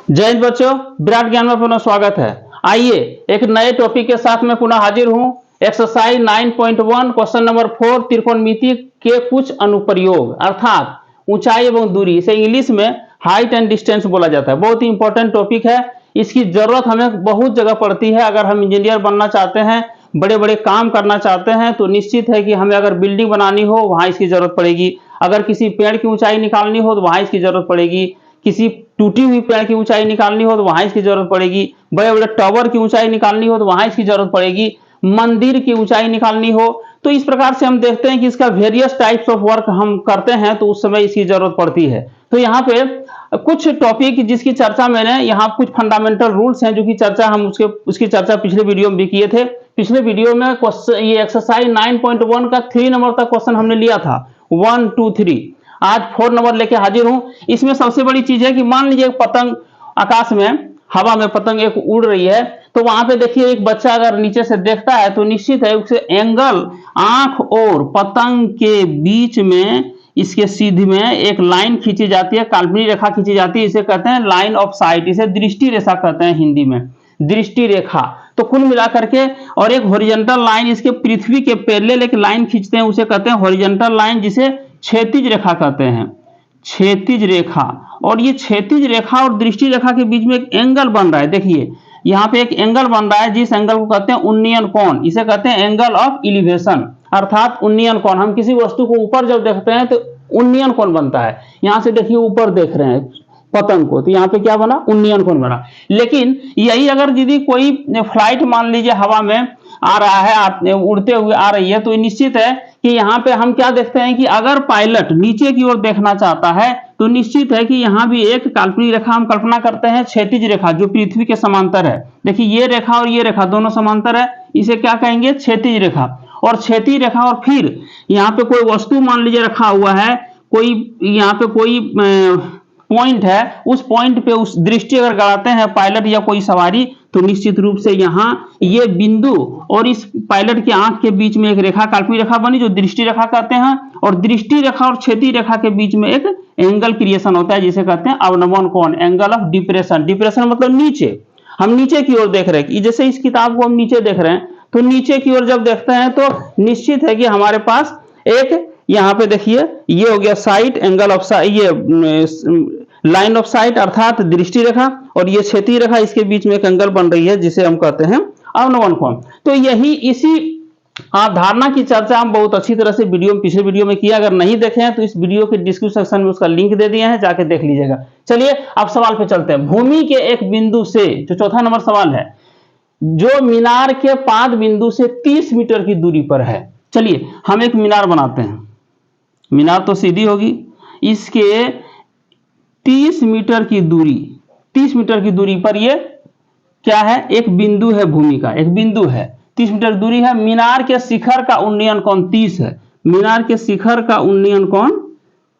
जय हिंद बच्चों, विराट ज्ञान में पुनः स्वागत है। आइए एक नए टॉपिक के साथ मैं पुनः हाजिर हूं। एक्सरसाइज 9.1 क्वेश्चन नंबर 4 त्रिकोणमिति के कुछ अनुप्रयोग अर्थात ऊंचाई एवं दूरी, इसे इंग्लिश में हाइट एंड डिस्टेंस बोला जाता है। बहुत ही इंपॉर्टेंट टॉपिक है, इसकी जरूरत हमें बहुत जगह पड़ती है। अगर हम इंजीनियर बनना चाहते हैं, बड़े बड़े काम करना चाहते हैं, तो निश्चित है कि हमें अगर बिल्डिंग बनानी हो वहां इसकी जरूरत पड़ेगी। अगर किसी पेड़ की ऊंचाई निकालनी हो तो वहां इसकी जरूरत पड़ेगी। किसी टूटी हुई पेड़ की ऊंचाई निकालनी हो तो वहां इसकी जरूरत पड़ेगी। बड़े बड़े टावर की ऊंचाई निकालनी हो तो वहां इसकी जरूरत पड़ेगी। मंदिर की ऊंचाई निकालनी हो तो इस प्रकार से हम देखते हैं कि इसका वेरियस टाइप्स ऑफ वर्क हम करते हैं तो उस समय इसकी जरूरत पड़ती है। तो यहाँ पे कुछ टॉपिक जिसकी चर्चा मैंने यहाँ कुछ फंडामेंटल रूल्स हैं जो कि चर्चा हम उसकी चर्चा पिछले वीडियो में भी किए थे। पिछले वीडियो में क्वेश्चन ये एक्सरसाइज 9.1 का 3 नंबर तक क्वेश्चन हमने लिया था, 1 2 3। आज 4 नंबर लेके हाजिर हूं। इसमें सबसे बड़ी चीज है कि मान लीजिए एक पतंग आकाश में, हवा में पतंग एक उड़ रही है, तो वहां पे देखिए एक बच्चा अगर नीचे से देखता है तो निश्चित है उसे एंगल आंख और पतंग के बीच में इसके सीध में एक लाइन खींची जाती है, काल्पनिक रेखा खींची जाती है। इसे कहते हैं लाइन ऑफ साइट, इसे दृष्टि रेखा कहते हैं हिंदी में, दृष्टि रेखा। तो कुल मिलाकर के और एक हॉरिजॉन्टल लाइन इसके पृथ्वी के पैरेलल एक लाइन खींचते हैं, उसे कहते हैं हॉरिजॉन्टल लाइन, जिसे क्षैतिज रेखा कहते हैं, क्षैतिज रेखा। और ये क्षैतिज रेखा और दृष्टि रेखा के बीच में एक एंगल बन रहा है। देखिए यहाँ पे एक एंगल बन रहा है, जिस एंगल को कहते हैं उन्नयन कोण, इसे कहते हैं एंगल ऑफ इलिवेशन अर्थात उन्नयन कोण। हम किसी वस्तु को ऊपर जब देखते हैं तो उन्नयन कोण बनता है। यहां से देखिए ऊपर देख रहे हैं पतंग को, तो यहाँ पे क्या बना, उन्नयन कोण बना। लेकिन यही अगर यदि कोई फ्लाइट मान लीजिए हवा में आ रहा है, आप उड़ते हुए आ रही है, तो निश्चित है कि यहाँ पे हम क्या देखते हैं कि अगर पायलट नीचे की ओर देखना चाहता है तो निश्चित है कि यहाँ भी एक काल्पनिक रेखा हम कल्पना करते हैं, क्षैतिज रेखा, जो पृथ्वी के समांतर है। देखिए ये रेखा और ये रेखा दोनों समांतर है, इसे क्या कहेंगे, क्षैतिज रेखा। और क्षैतिज रेखा, और फिर यहाँ पे कोई वस्तु मान लीजिए रखा हुआ है, कोई यहाँ पे कोई पॉइंट है, उस पॉइंट पे उस दृष्टि अगर गड़ाते हैं पायलट या कोई सवारी, तो निश्चित रूप से यहाँ ये बिंदु और इस पायलट के आंख के बीच में एक रेखा, काल्पनिक रेखा बनी, जो दृष्टि रेखा कहते हैं। और दृष्टि रेखा और क्षैतिज रेखा के बीच में एक एंगल क्रिएशन होता है, जिसे कहते हैं अवनमन कोण, एंगल ऑफ डिप्रेशन। डिप्रेशन मतलब नीचे, हम नीचे की ओर देख रहे हैं। जैसे इस किताब को हम नीचे देख रहे हैं, तो नीचे की ओर जब देखते हैं तो निश्चित है कि हमारे पास एक, यहाँ पे देखिए ये हो गया साइट, एंगल ऑफ साइट, ये लाइन ऑफ साइट अर्थात दृष्टि रेखा, और ये क्षैतिज रेखा, इसके बीच में एक एंगल बन रही है जिसे हम कहते हैं अवनमन कोण। तो यही इसी अवधारणा की चर्चा हम बहुत अच्छी तरह से पिछले वीडियो में किया। अगर नहीं देखे हैं तो इस वीडियो के डिस्क्रिप्शन सेक्शन में उसका लिंक दे दिया है, जाके देख लीजिएगा। चलिए अब सवाल पे चलते हैं। भूमि के एक बिंदु से, जो चौथा नंबर सवाल है, जो मीनार के पाद बिंदु से 30 मीटर की दूरी पर है। चलिए हम एक मीनार बनाते हैं। मीनार तो सीधी होगी, इसके 30 मीटर की दूरी, 30 मीटर की दूरी पर ये क्या है, एक बिंदु है, भूमि का एक बिंदु है, 30 मीटर दूरी है। मीनार के शिखर का उन्नयन कोण 30 है, मीनार के शिखर का उन्नयन कोण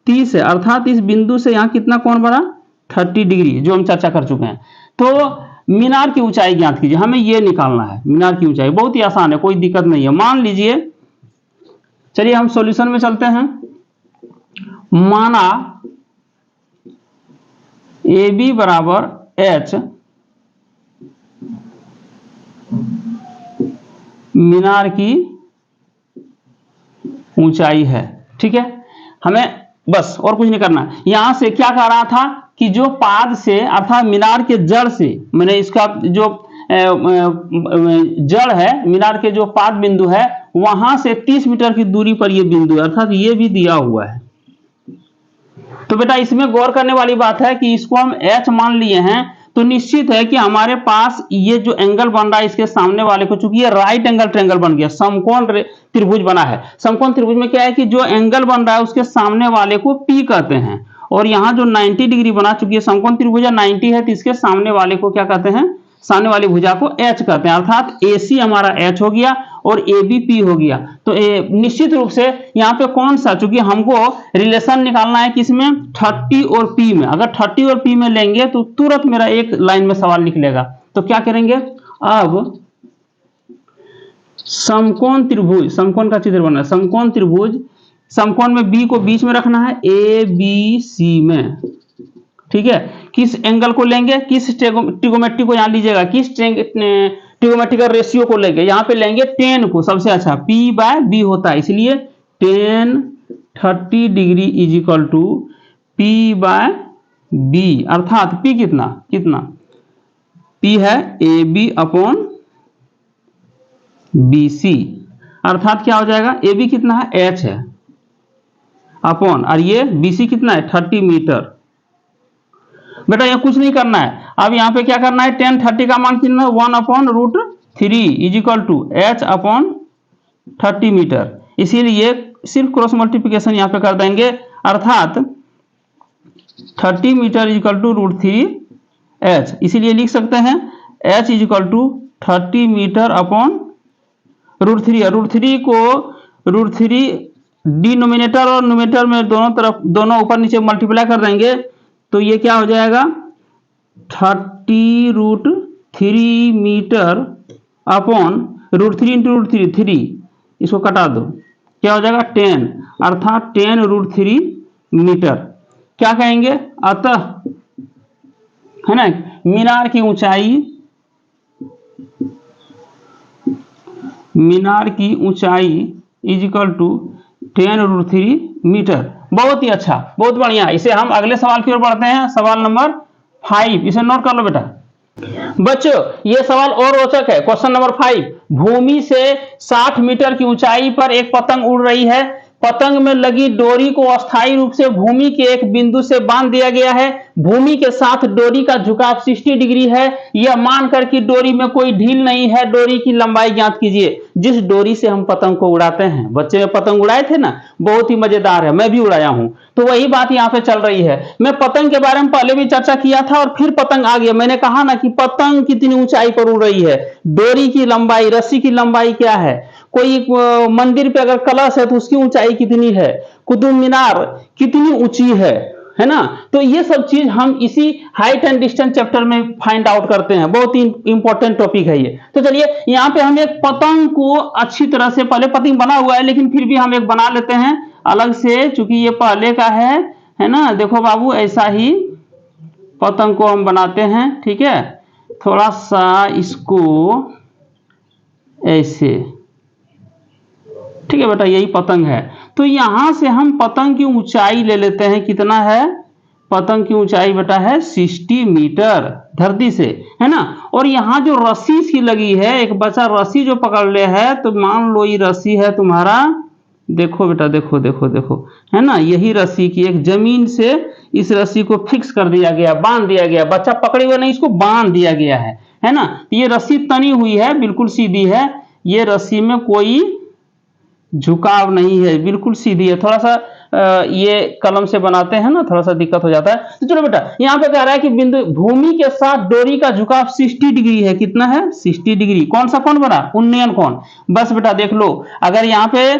30 है, अर्थात इस बिंदु से यहाँ कितना कोण बना, 30 डिग्री, जो हम चर्चा कर चुके हैं। तो मीनार की ऊंचाई ज्ञात कीजिए, हमें ये निकालना है मीनार की ऊंचाई। बहुत ही आसान है, कोई दिक्कत नहीं है। मान लीजिए, चलिए हम सॉल्यूशन में चलते हैं। माना ए बी बराबर एच, मीनार की ऊंचाई है, ठीक है। हमें बस और कुछ नहीं करना। यहां से क्या कह रहा था कि जो पाद से अर्थात मीनार के जड़ से, मैंने इसका जो जड़ है, मीनार के जो पाद बिंदु है, वहां से 30 मीटर की दूरी पर यह बिंदु है, अर्थात ये भी दिया हुआ है। तो बेटा इसमें गौर करने वाली बात है कि इसको हम H मान लिए हैं, तो निश्चित है कि हमारे पास ये जो एंगल बन रहा है इसके सामने वाले को, चूंकि ये राइट एंगल ट्रायंगल बन गया, समकोण त्रिभुज बना है। समकोण त्रिभुज में क्या है कि जो एंगल बन रहा है उसके सामने वाले को P कहते हैं, और यहाँ जो 90 डिग्री बना, चूंकि ये समकोण त्रिभुज 90 है, तो इसके सामने वाले को क्या कहते हैं, सामने वाली भुजा को H कहते हैं, अर्थात AC हमारा H हो गया और AB P हो गया। तो निश्चित रूप से यहाँ पे कौन सा, चूंकि हमको रिलेशन निकालना है किसमें, 30 और P में। अगर 30 और P में लेंगे तो तुरंत मेरा एक लाइन में सवाल निकलेगा। तो क्या करेंगे, अब समकोण त्रिभुज, समकोण का चित्र बनना है, समकोण त्रिभुज, समकोण में B को बीच में रखना है, ABC में, ठीक है। किस एंगल को लेंगे, किस ट्रिगोमेट्री को यहाँ लीजिएगा, किस ट्रिगोमेट्री का रेशियो को लेंगे, यहाँ पे लेंगे टेन को सबसे अच्छा, P बाय बी होता है, इसलिए tan 30 degree is equal to P by B, अर्थात P कितना कितना P है AB अपॉन BC, अर्थात क्या हो जाएगा, AB कितना है H है अपॉन, और ये BC कितना है 30 मीटर। बेटा ये कुछ नहीं करना है, अब यहाँ पे क्या करना है, 10 30 का मान कितना है 1/√3 is equal to H upon 30 metre, इसीलिए सिर्फ क्रॉस मल्टीप्लिकेशन यहाँ पे कर देंगे, अर्थात 30 metre is equal to √3H, इसीलिए लिख सकते हैं H is equal to 30 metre upon √3 है, √3 को √3 डिनोमिनेटर और न्यूमरेटर में दोनों तरफ दोनों ऊपर नीचे मल्टीप्लाई कर देंगे, तो ये क्या हो जाएगा 30√3 मीटर अपॉन √3 इंटू √3 3, इसको कटा दो, क्या हो जाएगा 10, अर्थात 10√3 मीटर। क्या कहेंगे, अतः है ना मीनार की ऊंचाई इज इक्वल टू 10√3 मीटर। बहुत ही अच्छा, बहुत बढ़िया। इसे हम अगले सवाल की ओर बढ़ते हैं, सवाल नंबर 5, इसे नोट कर लो बेटा। बच्चों ये सवाल और रोचक है, क्वेश्चन नंबर 5, भूमि से 60 मीटर की ऊंचाई पर एक पतंग उड़ रही है, पतंग में लगी डोरी को अस्थायी रूप से भूमि के एक बिंदु से बांध दिया गया है, भूमि के साथ डोरी का झुकाव 60 डिग्री है, यह मानकर कि डोरी में कोई ढील नहीं है, डोरी की लंबाई ज्ञात कीजिए। जिस डोरी से हम पतंग को उड़ाते हैं, बच्चे में पतंग उड़ाए थे ना, बहुत ही मजेदार है, मैं भी उड़ाया हूं, तो वही बात यहाँ पे चल रही है। मैं पतंग के बारे में पहले भी चर्चा किया था और फिर पतंग आ गया, मैंने कहा ना कि पतंग कितनी ऊंचाई पर उड़ रही है, डोरी की लंबाई, रस्सी की लंबाई क्या है, कोई मंदिर पे अगर कलश है तो उसकी ऊंचाई कितनी है, कुतुब मीनार कितनी ऊंची है ना, तो ये सब चीज हम इसी हाइट एंड डिस्टेंस चैप्टर में फाइंड आउट करते हैं, बहुत ही इंपॉर्टेंट टॉपिक है ये। तो चलिए यहाँ पे हम एक पतंग को अच्छी तरह से, पहले पतंग बना हुआ है लेकिन फिर भी हम एक बना लेते हैं अलग से, चूंकि ये पहले का है ना, देखो बाबू ऐसा ही पतंग को हम बनाते हैं, ठीक है, थोड़ा सा इसको ऐसे, ठीक है बेटा, यही पतंग है। तो यहां से हम पतंग की ऊंचाई ले लेते हैं, कितना है, पतंग की ऊंचाई बेटा है 60 मीटर धरती से, है ना, और यहाँ जो रस्सी सी लगी है, एक बच्चा रस्सी जो पकड़ ले है, तो मान लो ये रस्सी है तुम्हारा, देखो बेटा, देखो देखो देखो, है ना, यही रस्सी की एक जमीन से इस रस्सी को फिक्स कर दिया गया, बांध दिया गया, बच्चा पकड़े हुए नहीं, इसको बांध दिया गया है ना, ये रस्सी तनी हुई है, बिल्कुल सीधी है, ये रस्सी में कोई झुकाव नहीं है, बिल्कुल सीधी है, थोड़ा सा ये कलम से बनाते हैं ना, थोड़ा सा दिक्कत हो जाता है। तो चलो बेटा, यहाँ पे कह रहा है कि बिंदु भूमि के साथ डोरी का झुकाव 60 डिग्री है, कितना है 60 डिग्री, कौन सा कोण बना, उन्नयन कोण। बस बेटा देख लो, अगर यहाँ पे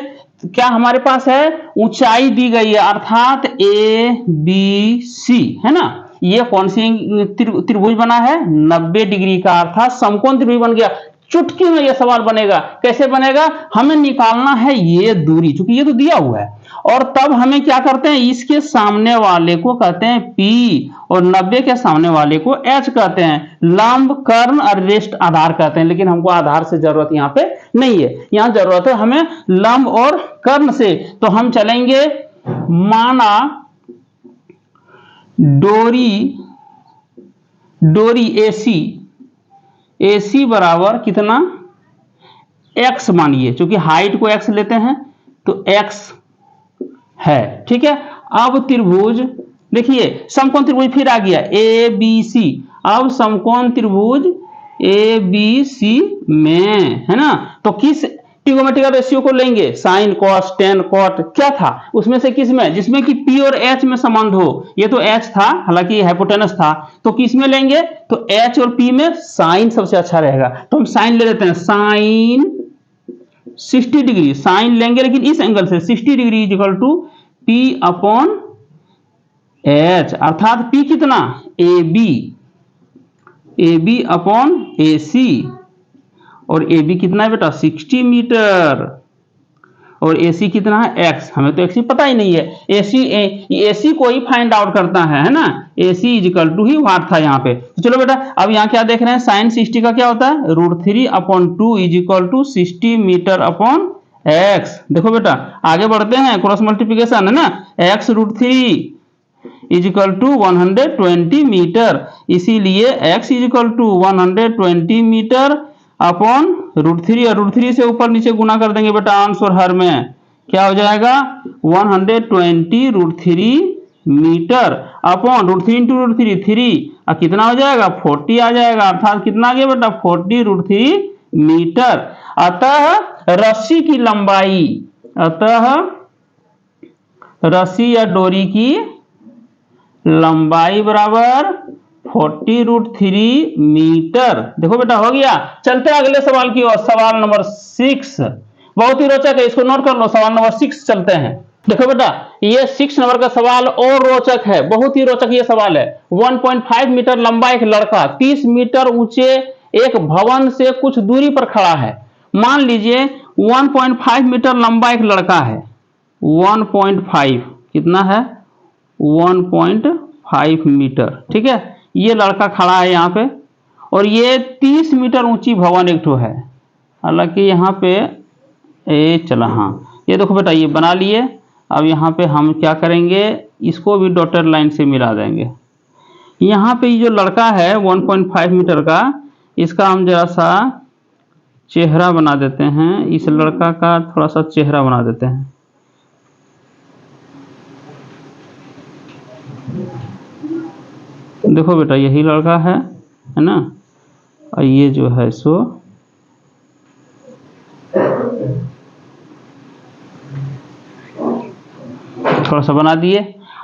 क्या हमारे पास है, ऊंचाई दी गई है, अर्थात ABC, है ना, ये कौन सी त्रिभुज बना है 90 डिग्री का, अर्थात समकोण त्रिभुज बन गया। चुटकी में यह सवाल बनेगा, कैसे बनेगा, हमें निकालना है ये दूरी, क्योंकि ये तो दिया हुआ है, और तब हमें क्या करते हैं, इसके सामने वाले को कहते हैं P और 90 के सामने वाले को H कहते हैं, लंब, कर्ण और रेस्ट आधार कहते हैं, लेकिन हमको आधार से जरूरत यहाँ पे नहीं है, यहाँ जरूरत है हमें लंब और कर्ण से। तो हम चलेंगे, माना डोरी AC बराबर कितना x मानिए, क्योंकि हाइट को x लेते हैं तो x है, ठीक है। अब त्रिभुज देखिए, समकोण त्रिभुज फिर आ गया ABC, अब समकोण त्रिभुज ABC में, है ना, तो किस ट्रिगोमेट्रिक रेशियो को लेंगे, साइन कॉस टेन कॉट, क्या था उसमें से, किस में, जिसमें कि P और H में संबंध हो, ये तो H था, हालांकि हाइपोटेनस था, तो किस में लेंगे, तो H और P में साइन सबसे अच्छा रहेगा, तो हम साइन ले लेते हैं, साइन 60 डिग्री, साइन लेंगे लेकिन इस एंगल से 60 degree is equal to P upon H, अर्थात P कितना AB अपॉन AC, और AB कितना है बेटा 60 मीटर, और AC कितना है x, हमें तो AC पता ही नहीं है। AC को ही फाइंड आउट करता है ना। AC इजिकल टू ही वाट था यहाँ पे। तो चलो बेटा अब यहाँ क्या देख रहे हैं, साइन 60 का क्या होता है, √3/2 is equal to 60 metre upon x। देखो बेटा आगे बढ़ते हैं, क्रॉस मल्टीप्लीकेशन है ना, x √3 इजिकल टू 120 मीटर, इसीलिए x is equal to 120 metre upon √3, और √3 से ऊपर नीचे गुना कर देंगे बेटा अंश और हर में, क्या हो जाएगा 120 √3 मीटर अपॉन √3 इंटू √3 3, और कितना हो जाएगा 40 आ जाएगा, अर्थात कितना आ गया बेटा 40 √3 मीटर। अतः रस्सी की लंबाई, अतः रस्सी या डोरी की लंबाई बराबर 40 √3 मीटर। देखो बेटा हो गया। चलते हैं अगले सवाल की ओर, सवाल नंबर 6 बहुत ही रोचक है, इसको नोट कर लो। सवाल नंबर 6 चलते हैं। देखो बेटा ये 6 नंबर का सवाल और रोचक है, बहुत ही रोचक ये सवाल है। 1.5 मीटर लंबा एक लड़का 30 मीटर ऊंचे एक भवन से कुछ दूरी पर खड़ा है। मान लीजिए 1.5 मीटर लंबा एक लड़का है, 1.5 कितना है 1.5 मीटर, ठीक है। ये लड़का खड़ा है यहाँ पे, और ये 30 मीटर ऊंची भवन एक ठो है। हालांकि यहाँ पे चला, हाँ ये देखो बेटा ये बना लिए। अब यहाँ पे हम क्या करेंगे, इसको भी डॉटेड लाइन से मिला देंगे। यहाँ पे ये जो लड़का है 1.5 मीटर का, इसका हम जरा सा चेहरा बना देते हैं, इस लड़का का थोड़ा सा चेहरा बना देते हैं। देखो बेटा यही लड़का है ना, और ये जो है सो थोड़ा सा बना दिए।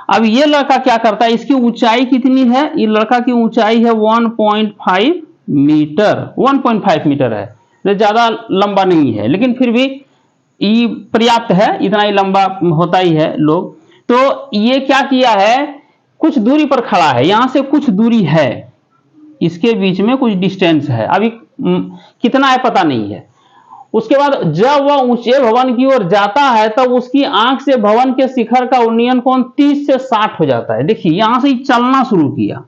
अब ये लड़का क्या करता है, इसकी ऊंचाई कितनी है, ये लड़का की ऊंचाई है 1.5 मीटर, 1.5 मीटर है, ज्यादा लंबा नहीं है, लेकिन फिर भी ये पर्याप्त है, इतना ही लंबा होता ही है लोग। तो ये क्या किया है, कुछ दूरी पर खड़ा है, यहां से कुछ दूरी है, इसके बीच में कुछ डिस्टेंस है, अभी कितना है पता नहीं है। उसके बाद जब वह ऊंचे भवन की ओर जाता है तब उसकी आंख से भवन के शिखर का उन्नयन कोण 30 से 60 हो जाता है। देखिए यहां से चलना शुरू किया,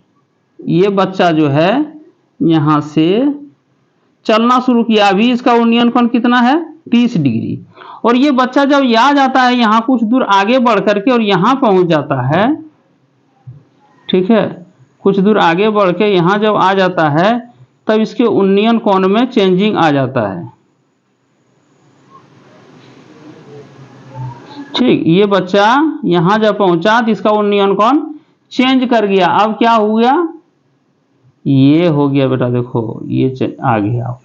ये बच्चा जो है यहां से चलना शुरू किया, अभी इसका उन्नयन कोण कितना है 30 डिग्री। और ये बच्चा जब यहाँ जाता है, यहां कुछ दूर आगे बढ़ करके और यहां पहुंच जाता है, ठीक है, कुछ दूर आगे बढ़ के यहां जब आ जाता है तब इसके उन्नयन कोण में चेंजिंग आ जाता है। ठीक, ये बच्चा यहां जब पहुंचा तो इसका उन्नयन कोण चेंज कर गया। अब क्या हो गया, ये हो गया बेटा, देखो ये आ गया,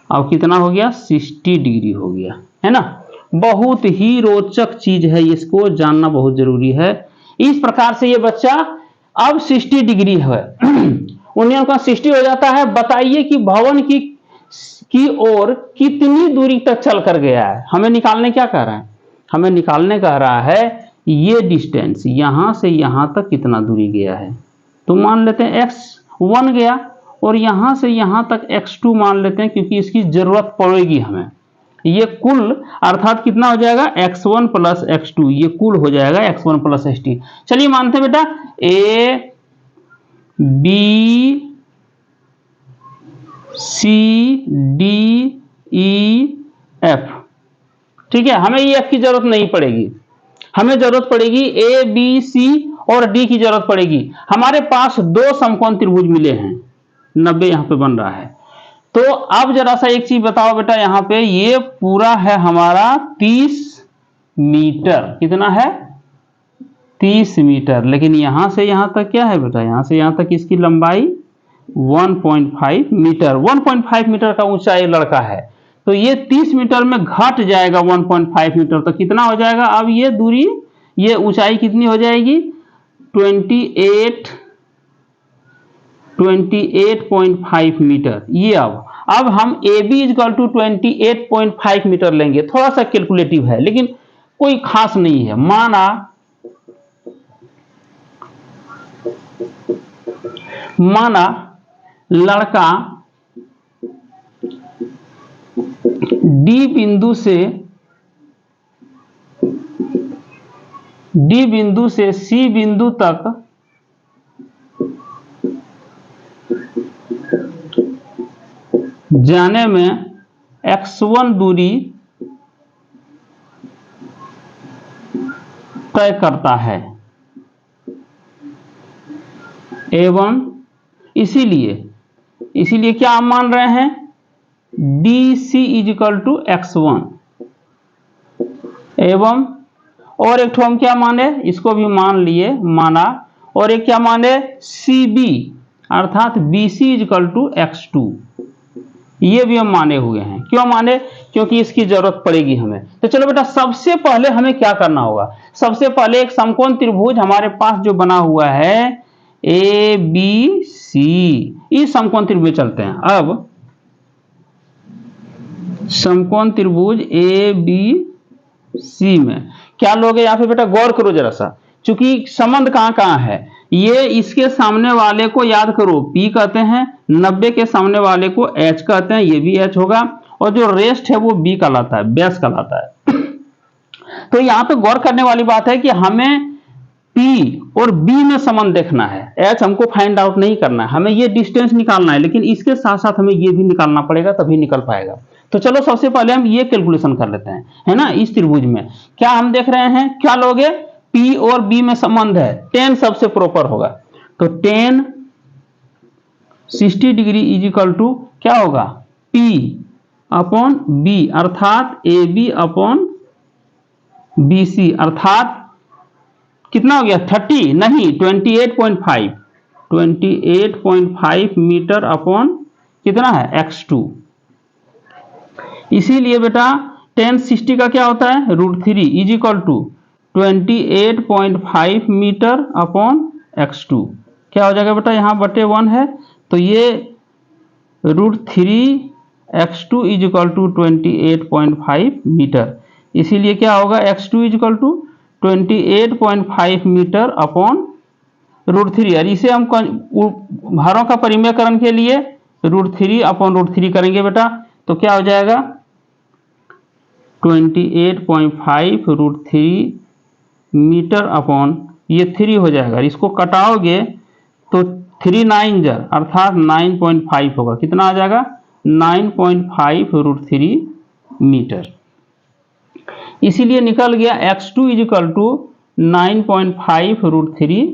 अब कितना हो गया 60 डिग्री हो गया, है ना। बहुत ही रोचक चीज है, इसको जानना बहुत जरूरी है। इस प्रकार से ये बच्चा अब 60 डिग्री है, उन्नयन कोण 60 हो जाता है। बताइए कि भवन की ओर कितनी दूरी तक चल कर गया है, हमें निकालने क्या कह रहा है, हमें निकालने कह रहा है ये डिस्टेंस यहां से यहां तक कितना दूरी गया है। तो मान लेते हैं x1 गया, और यहां से यहां तक x2 मान लेते हैं, क्योंकि इसकी जरूरत पड़ेगी हमें। ये कुल अर्थात कितना हो जाएगा x1 प्लस x2, ये कुल हो जाएगा x1 प्लस x2। चलिए मानते हैं बेटा a b c d e f, ठीक है। हमें ये f की जरूरत नहीं पड़ेगी, हमें जरूरत पड़ेगी a b c और d की जरूरत पड़ेगी। हमारे पास दो समकोण त्रिभुज मिले हैं, 90 यहां पे बन रहा है। तो अब जरा सा एक चीज बताओ बेटा, यहां पे ये पूरा है हमारा 30 मीटर, कितना है 30 मीटर, लेकिन यहां से यहां तक क्या है बेटा, यहां से यहां तक इसकी लंबाई 1.5 मीटर, 1.5 मीटर का ऊंचा ये लड़का है। तो ये 30 मीटर में घट जाएगा 1.5 मीटर, तो कितना हो जाएगा, अब ये दूरी, ये ऊंचाई कितनी हो जाएगी 28.5 मीटर। ये अब हम AB इक्वल टू 28.5 मीटर लेंगे। थोड़ा सा कैलकुलेटिव है लेकिन कोई खास नहीं है। माना लड़का D बिंदु से डी बिंदु से सी बिंदु तक जाने में x1 दूरी तय करता है एवं इसीलिए क्या हम मान रहे हैं, DC इजिकल टू x1 एवं और एक हम क्या माने, इसको भी माना और एक क्या माने CB अर्थात BC इजिकल टू x2, ये भी हम माने हुए हैं। क्यों माने, क्योंकि इसकी जरूरत पड़ेगी हमें। तो चलो बेटा, सबसे पहले हमें क्या करना होगा, सबसे पहले एक समकोण त्रिभुज हमारे पास जो बना हुआ है ABC, इस समकोण त्रिभुज चलते हैं। अब समकोण त्रिभुज ABC में क्या लोगे, यहाँ पे बेटा गौर करो जरा सा, चूंकि संबंध कहाँ कहाँ है, ये इसके सामने वाले को याद करो P कहते हैं, 90 के सामने वाले को H कहते हैं, ये भी H होगा, और जो रेस्ट है वो B कहलाता है, बेस कहलाता है। तो यहाँ पे गौर करने वाली बात है कि हमें P और B में संबंध देखना है, H हमको फाइंड आउट नहीं करना है, हमें ये डिस्टेंस निकालना है, लेकिन इसके साथ साथ हमें ये भी निकालना पड़ेगा, तभी निकल पाएगा। तो चलो सबसे पहले हम ये कैलकुलेशन कर लेते हैं, है ना। इस त्रिभुज में क्या हम देख रहे हैं, क्या लोगे, P और B में संबंध है, tan सबसे प्रॉपर होगा, तो tan 60 degree is equal to क्या होगा, P अपॉन B अर्थात AB अपॉन BC अर्थात कितना हो गया 30 नहीं 28.5 मीटर अपॉन कितना है x2। इसीलिए बेटा tan 60 का क्या होता है √3 is equal to 28.5 metre upon x2। क्या हो जाएगा बेटा, यहाँ बटे 1 है, तो ये √3 x2 is equal to 28.5 metre. इसीलिए क्या होगा x2 is equal to 28.5 metre upon √3। और इसे हम भारों का परिमेयकरण के लिए √3 अपॉन √3 करेंगे बेटा, तो क्या हो जाएगा 28.5 √3 मीटर अपॉन ये 3 हो जाएगा, इसको कटाओगे तो 3 9 जार अर्थात 9.5 होगा, कितना आ जाएगा 9.5 √3 मीटर। इसीलिए निकल गया x2 is equal to 9.5 √3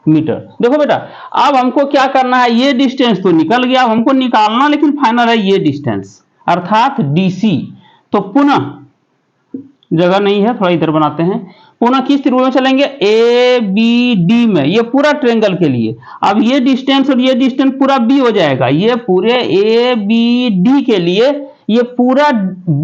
metre. देखो बेटा, अब हमको क्या करना है, ये डिस्टेंस तो निकल गया, अब हमको निकालना लेकिन फाइनल है ये डिस्टेंस अर्थात DC। तो पुनः जगह नहीं है, थोड़ा इधर बनाते हैं, पुनः किस त्रिभुज में चलेंगे ABD में, ये पूरा ट्रायंगल के लिए। अब ये डिस्टेंस और ये डिस्टेंस पूरा B हो जाएगा, ये पूरे ABD के लिए ये पूरा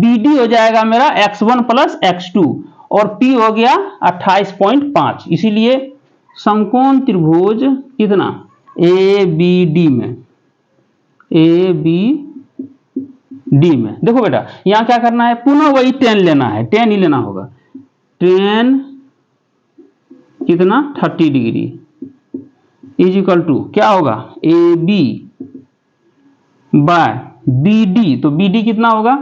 BD हो जाएगा मेरा x1 प्लस x2 और P हो गया 28.5। इसीलिए समकोण त्रिभुज कितना ABD में देखो बेटा, यहां क्या करना है, पुनः वही tan लेना है, tan ही लेना होगा, tan कितना 30 डिग्री इज इक्वल टू क्या होगा AB बाय BD, तो BD कितना होगा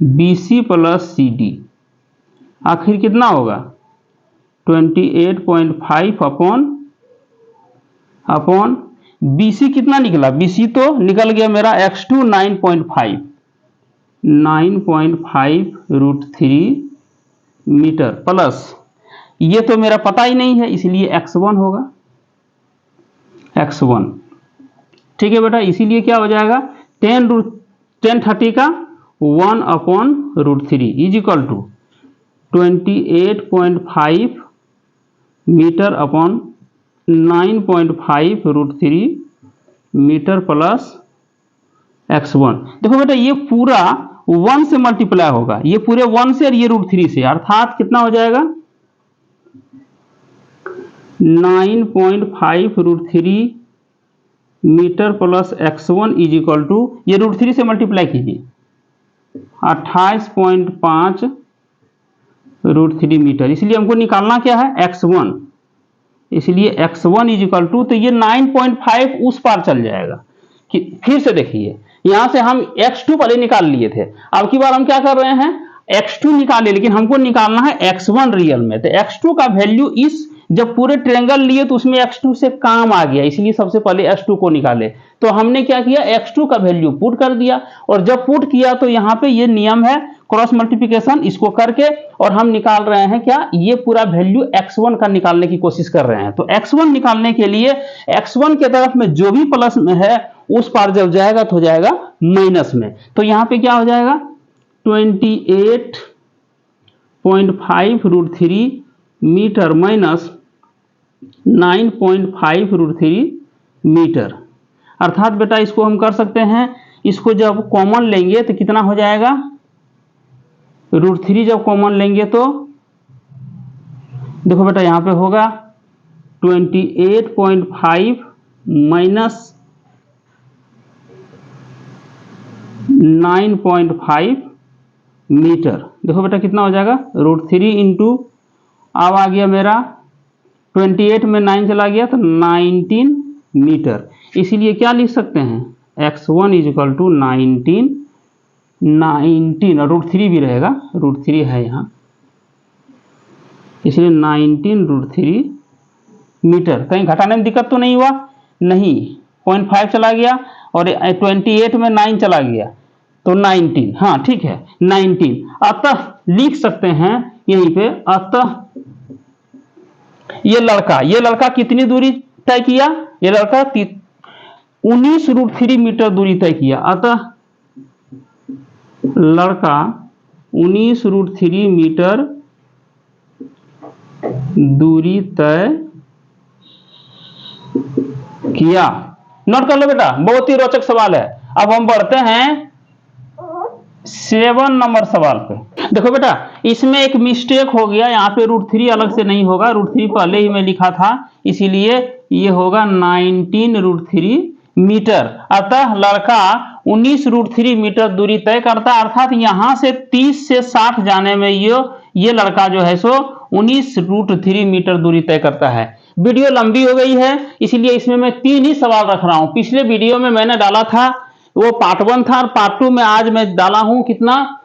BC प्लस CD, आखिर कितना होगा 28.5 अपॉन BC कितना निकला, BC तो निकल गया मेरा x2 9.5 √3 मीटर प्लस ये तो मेरा पता ही नहीं है, इसलिए x1 होगा x1। ठीक है बेटा, इसीलिए क्या हो जाएगा tan 30 का 1 upon √3 is equal to 28.5 metre upon 9.5 √3 metre plus x1। देखो बेटा, ये पूरा 1 से मल्टीप्लाई होगा, ये पूरे 1 से और ये √3 से, अर्थात कितना हो जाएगा 9.5 √3 metre plus x1 is equal to ये √3 से मल्टीप्लाई कीजिए 28.5 √3 मीटर। इसलिए हमको निकालना क्या है x1, इसलिए x1 इज इक्वल टू, तो ये 9.5 उस पार चल जाएगा। फिर से देखिए, यहां से हम x2 पहले निकाल लिए थे, अब की बार हम क्या कर रहे हैं x2 निकाले, लेकिन हमको निकालना है x1 रियल में। तो x2 का वैल्यू इस जब पूरे ट्रायंगल लिए तो उसमें x2 से काम आ गया, इसलिए सबसे पहले x2 को निकाले। तो हमने क्या किया, x2 का वैल्यू पुट कर दिया, और जब पुट किया तो यहाँ पे ये नियम है क्रॉस मल्टीप्लिकेशन, इसको करके और हम निकाल रहे हैं क्या, ये पूरा वैल्यू x1 का निकालने की कोशिश कर रहे हैं। तो x1 निकालने के लिए x1 के तरफ में जो भी प्लस में है उस पार जब जाएगा तो हो जाएगा माइनस में। तो यहाँ पे क्या हो जाएगा 28.5√3 मीटर माइनस 9.5√3 मीटर। अर्थात बेटा इसको हम कर सकते हैं, इसको जब कॉमन लेंगे तो कितना हो जाएगा, √3 जब कॉमन लेंगे तो देखो बेटा यहाँ पे होगा 28.5 माइनस 9.5 मीटर। देखो बेटा कितना हो जाएगा, √3 इंटू, अब आ गया मेरा 28 में 9 चला गया तो 19 मीटर। इसीलिए क्या लिख सकते हैं, x1 इजिकल टू 19 और √3 भी रहेगा, √3 है यहाँ, इसलिए 19√3 मीटर। कहीं घटाने में दिक्कत तो नहीं हुआ, नहीं, 0.5 चला गया और 28 में 9 चला गया तो 19, हाँ ठीक है 19। अतः लिख सकते हैं यहीं पे, अतः ये लड़का कितनी दूरी तय किया, ये लड़का 19√3 मीटर दूरी तय किया। अतः लड़का 19√3 मीटर दूरी तय किया। नोट कर लो बेटा, बहुत ही रोचक सवाल है। अब हम बढ़ते हैं 7 नंबर सवाल पे। देखो बेटा इसमें एक मिस्टेक हो गया, यहाँ पे √3 अलग से नहीं होगा, √3 पहले ही मैं लिखा था, इसीलिए ये होगा 19√3 मीटर। अतः लड़का 19√3 मीटर दूरी तय करता है, अर्थात यहां से 30 से 60 जाने में ये लड़का जो है सो 19√3 मीटर दूरी तय करता है। वीडियो लंबी हो गई है, इसीलिए इसमें मैं 3 ही सवाल रख रहा हूं। पिछले वीडियो में मैंने डाला था वो पार्ट 1 था, और पार्ट 2 में आज मैं डाला हूं कितना,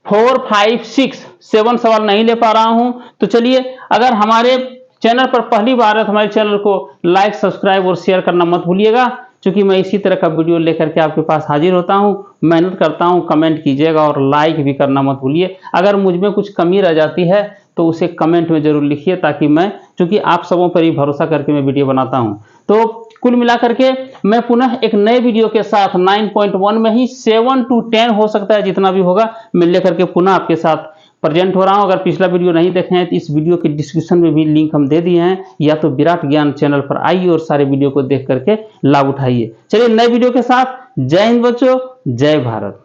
4, 5, 6, 7 सवाल नहीं ले पा रहा हूं। तो चलिए, अगर हमारे चैनल पर पहली बार है तो हमारे चैनल को लाइक, सब्सक्राइब और शेयर करना मत भूलिएगा, क्योंकि मैं इसी तरह का वीडियो लेकर के आपके पास हाजिर होता हूं, मेहनत करता हूं। कमेंट कीजिएगा और लाइक भी करना मत भूलिए। अगर मुझ में कुछ कमी रह जाती है तो उसे कमेंट में जरूर लिखिए, ताकि मैं, क्योंकि आप सबों पर ही भरोसा करके मैं वीडियो बनाता हूं। तो कुल मिलाकर के मैं पुनः एक नए वीडियो के साथ 9.1 में ही 7 to 10 हो सकता है, जितना भी होगा मैं लेकर के पुनः आपके साथ प्रेजेंट हो रहा हूं। अगर पिछला वीडियो नहीं देखे हैं तो इस वीडियो के डिस्क्रिप्शन में भी लिंक हम दे दिए हैं, या तो विराट ज्ञान चैनल पर आइए और सारे वीडियो को देख करके लाभ उठाइए। चलिए नए वीडियो के साथ, जय हिंद बच्चों, जय भारत।